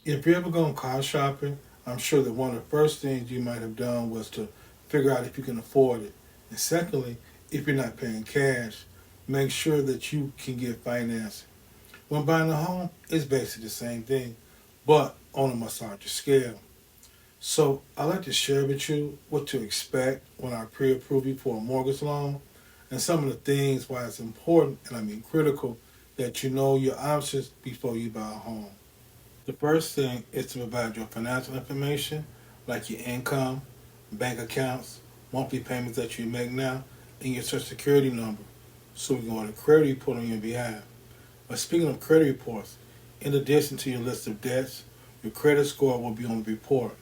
If you're ever going car shopping, I'm sure that one of the first things you might have done was to figure out if you can afford it. And secondly, if you're not paying cash, make sure that you can get financing. When buying a home, it's basically the same thing, but on a much larger scale. So I'd like to share with you what to expect when I pre-approve you for a mortgage loan and some of the things why it's important, and I mean critical, that you know your options before you buy a home. The first thing is to provide your financial information, like your income, bank accounts, monthly payments that you make now, and your social security number, so we can order a credit report on your behalf. But speaking of credit reports, in addition to your list of debts, your credit score will be on the report.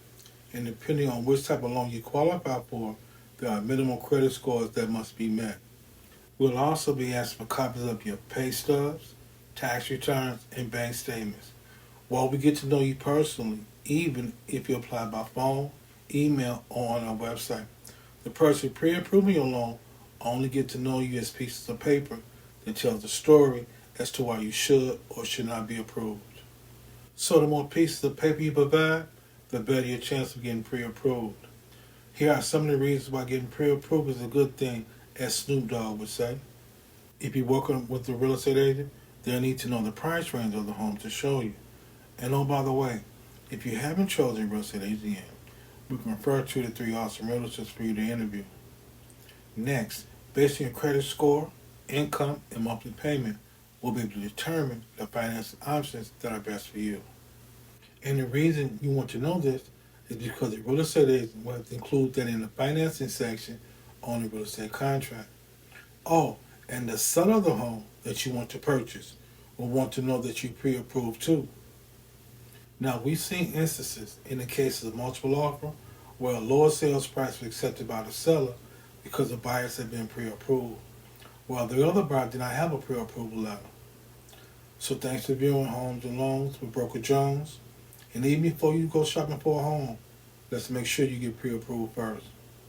And depending on which type of loan you qualify for, there are minimum credit scores that must be met. We'll also be asking for copies of your pay stubs, tax returns, and bank statements. While we get to know you personally, even if you apply by phone, email, or on our website. The person pre-approving your loan only get to know you as pieces of paper that tells the story as to why you should or should not be approved. So the more pieces of paper you provide, the better your chance of getting pre-approved. Here are some of the reasons why getting pre-approved is a good thing, as Snoop Dogg would say. If you're working with a real estate agent, they'll need to know the price range of the home to show you. And oh, by the way, if you haven't chosen a real estate agent yet, we can refer to the three awesome realtors for you to interview. Next, based on your credit score, income, and monthly payment, we'll be able to determine the financing options that are best for you. And the reason you want to know this is because the real estate agent will have to include that in the financing section on the real estate contract. Oh, and the seller of the home that you want to purchase will want to know that you pre-approved too. Now, we've seen instances in the cases of multiple offer where a lower sales price was accepted by the seller because the buyers had been pre-approved, while the other buyer did not have a pre-approval letter. So thanks for viewing Homes and Loans with Broker Jones. And even before you go shopping for a home, let's make sure you get pre-approved first.